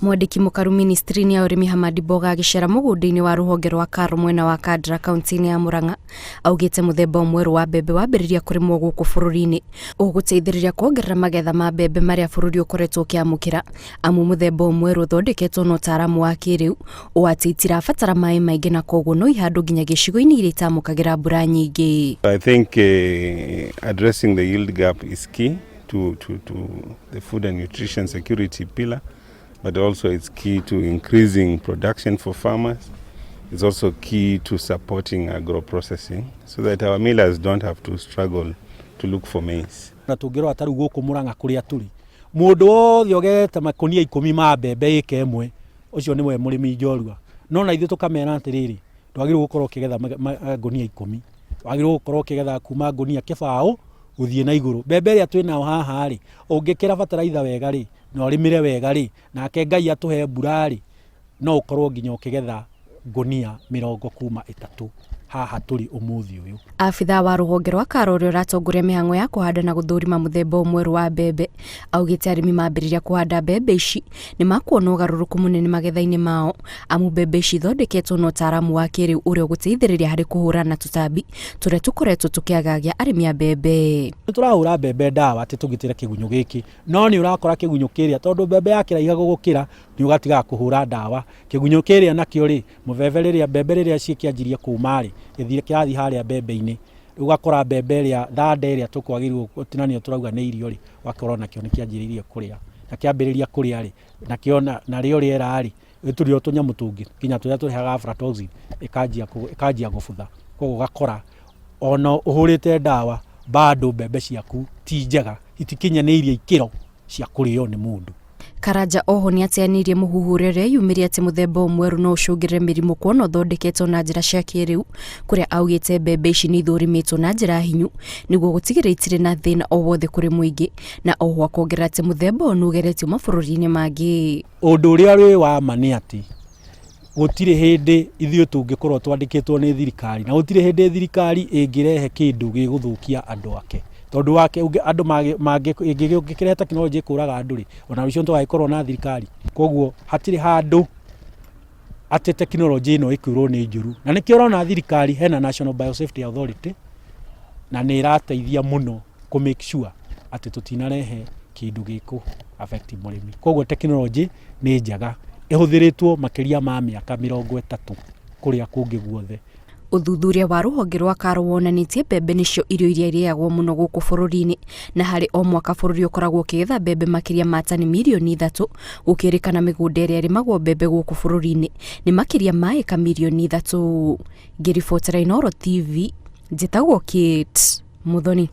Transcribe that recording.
Mwandiki mukaru ministry-ini ya urimi Hamadi Boga agicera mugunda-ini wa ruhonge rwa Karo mwena wa Kandara kaunti-ini ya Murang'a augite muthemba mweru wa mbembe wambiriria kurimwo guku bururi-ini uguteithiriria kuongerera magetha ma mbembe maria bururi ukoretwo ukiamukira amu muthemba mweru uthondeketwo na utaramu wa kiriu ati itirabatara mai maingi na koguo no ihandu nginya gicigo-ini iria itamukagira mbura nyingi. I think addressing the yield gap is key to the food and nutrition security pillar, but also it's key to increasing production for farmers. It's also key to supporting agro-processing so that our millers don't have to struggle to look for maize. Na tungirwa taru guku Murang'a kuria turi mundu wothe ogete makonia 10 ma mbembe ike imwe ucio ni mwe murimi njorua no na ithu tukamera atiriri twagirwo gukorwo kigetha ngonia 10 wagirwo gukorwo kigetha kuma ngonia kibao uthie na iguru mbembe ria twina haha ri ungikira bataraitha wega ri na urimire wega ri nake Ngai atuhe mbura ri no ukorwo nginya ukigetha ngonia 30 kuma 3 haha turi umuthi uyu. Afitha wa ruhonge rwa Karo uria ratongoria mihango ya kuhanda na guthurima muthemba mweru wa mbembe augite arimi mambiriria kuhanda mbembe ici ni makuona ugaruruku munene magetha-ini mao amu mbembe ici thondeketwo na utaramu wa kiriu uria uguteithiriria hari kuhurana na tutambi turia tukoretwo tukiagagia arimi a mbembe. Turahura mbembe ndawa ati tugitire kigunyo giki no ni urakora kigunyo kiria tondu mbembe yakira iga gugukira ni ugatiga kuhura ndawa kigunyo kiria nakio ri muveve riria mbembe riria cikianjiria kuma ri githire kirathi haria mbembe-ini ugakora mbembe ria thande ria tukwagirwo tinanio turauga ni irio ri wakorwo nakio ni kianjiriria kuria na kiambiriria kuria ri nakio na rio riera ri turio tunyamu tungi kinya turia turehaga aflatoxin ikajia gubutha koguo gakora ona uhurite ndawa bado mbembe ciaku ti njega itikinyaniirie ikiro cia kurio ni mundu. Karanja oho ni atianirie muhuhurire yumiria ati muthemba mweru no ucungirire mirimu kuona thondeketwo na njira cia kiriu kuria augite mbembe ici ni thurimitwo na njira hinyu niguo gutigira itire na thina o wothe kuri muingi na oho akongerera ati muthemba no ugeretio mabururi-ini mangi. Undu uria ri wa mani ati gutire hindi ithuĩ tungikorwo twandikitwo ni thirikari na gutire hindi thirikari ingirehe kindu giguthukia andu ake tondu wake andu mangikireta technology kuraga andu ri ona rucio twagikorwo na thirikari koguo hatire handu ati technology no ikurwo ni njuru na nikio rona thirikari hena National Biosafety Authority na ni irateithia muno ku make sure ati tutinarehe kindu giku affect murimi koguo technology ni njaga ihuthiritwo makiria ma miaka 30 kuria kungi guothe. Uthuthuria wa ruhonge rwa Karo wonanitie mbembe nicio irio iria iriagwo muno guku bururi-ini na hari o mwaka bururi ukoragwo ukigetha mbembe makiria ma tani milioni 3 gukirikana migunda iria rimagwo mbembe guku bururi-ini ni makiria ma eka milioni 3. Ngiribotera Inooro TV njitagwo Kate Muthoni.